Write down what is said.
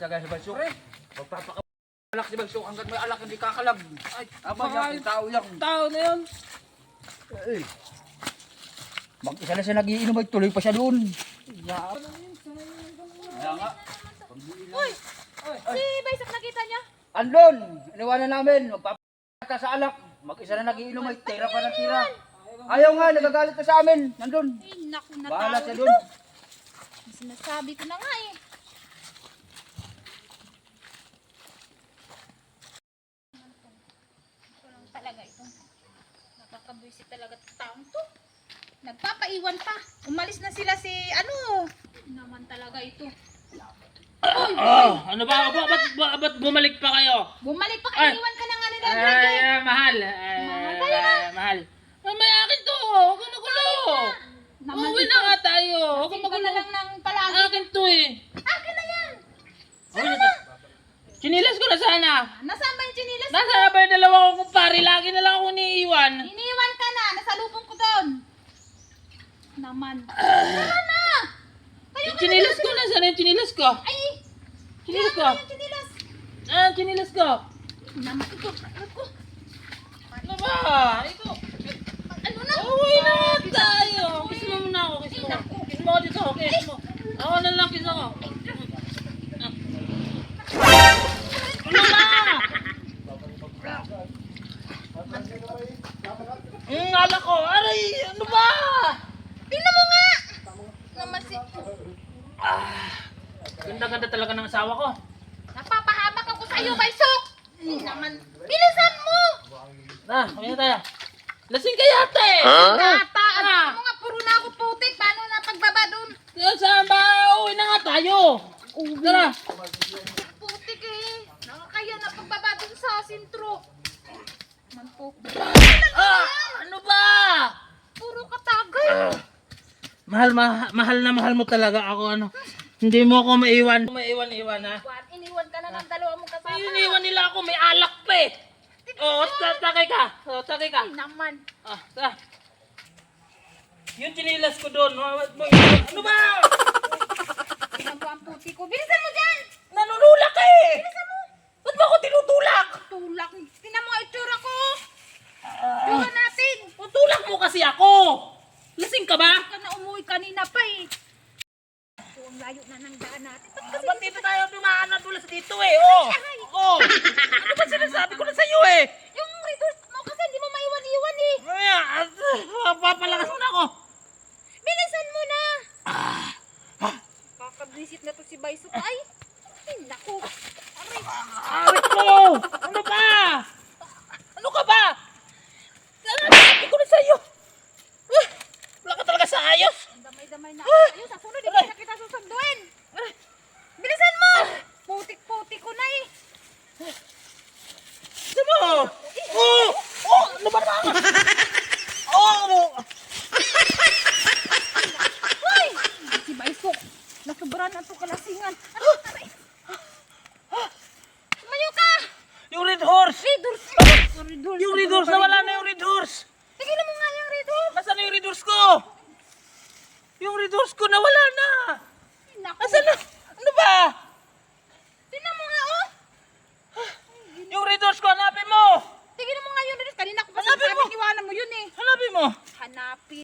talaga si Bagsok. Magpapakalak si Bagsok hanggang may alak hindi kakalag. Ay, aba yan, tao yan. Tao na yun. Eh. Mag-isa na siya nagiinom ay tuloy pa siya doon. Ya. Kaya nga. Uy! Si Baysok nakita niya? Andon, iniwanan namin. Magpapakalak sa alak. Mag-isa na nagiinom ay tira pa ng tira. Ayaw nga, nagagalit na sa amin. Nandun. Ay, naku na Bahala tao siya ito. doon. Sinasabi ko na nga eh. Ito lang talaga ito. Nakakabwisit talaga taong to. Nagpapaiwan pa. Umalis na sila si ano. Naman talaga ito. Ano ba? Ba't bumalik pa kayo? Bumalik pa Ay. kayo. Iwan ka na nga nila. Greg. Mahal. Mahal. May akin to. Huwag ka magulo. Naman Uwi ito. na nga tayo. Huwag ka Ikaw magulo. na lang ng palagi. Akin to eh. Akin na yan. Uwi na tayo. Chinilas ko na sana. Nasaan ba yung chinilas? Nasaan ba yung dalawa kong kumpare? Lagi na lang ako niiwan. Iniwan ka na. Nasalubong ko doon. Naman. Tara na. Kayo Yung chinilas ko. Nasaan yung chinilas ko? Ay! Chinilas ko. Yung chinilas. Chinilas ko. Naman ito. Ako. Ano ba? Ito. Ano na? Uwi na nga tayo. Kiss mo muna ako. Kiss mo. Kiss mo ako dito. Kiss mo. Ako na lang. Kiss ako. Ano na? Ngala ko. Aray. Ano ba? Tingnan mo nga! Naman si... Ganda-ganda talaga ng asawa ko. Napapahamak ako sa iyo, Baysok! Naman... Bilisan mo! Uwi na tayo. Lasing ka yata eh. Tata! Ano mo nga, puro na ako putik. Paano na pagbaba doon? Saan ba? Uwi na nga tayo. Tara. Putik eh. Nakakaya na pagbaba doon sa sintro. Naman po. Ano ba? Puro katagay. Mahal na mahal mo talaga ako ano. Hindi mo ako maiwan. Maiwan ha. Juan, iniwan ka na ng dalawa mong kasama. Iniwan nila ako, may alak pa eh. Takay ka. Takay ka. Ay naman. Ta. Yung chinilas ko doon. Ano ba? Tingnan mo ang puti ko. Bilisan mo dyan! Nanunulak ka eh. Bilisan mo! Ba't ba ako tinutulak? Tulak. Tingnan mo ang itsura ko. Itsura natin. Tutulak mo kasi ako. Lasing ka ba? Ka na umuwi kanina pa eh. So, ang layo na ng daan natin. Ba't dito tayo dumaan na tulas dito eh? Oh. Ano ba sinasabi ko na sa'yo eh? Yung resource mo kasi hindi mo maiwan-iwan eh. Papalakas mo na ako. Bilisan mo na. Kakabwisit na to si Baysok. Ay, naku. Aray. Arit mo! Ano ba? Ano ka ba? Sabi ko na sa'yo. Wala ka talaga sa ayos. Damay-damay na ako sa'yo. Sa sunod, hindi na kita susunduin. Bilisan mo. Putik-putik ko na eh. Ano mo? Ano ba naman? Hoy! Si Baysok. Nasubra na to kalasingan. Aray. Tumayo ka. Yung red horse. Redors. Yung red horse, nawala na yung red horse. Tigilan mo nga yung redors. Nasaan na yung red horse ko? Yung red horse ko nawala na. Naku. Nasaan na? Ano ba? Tingnan mo nga oh. Yung red horse ko, hanapin mo. Tingnan mo nga yung redors. Kanina ko pa Hanapin mo. sinasabing iwanan mo yun eh. Hanapin mo. Hanapin.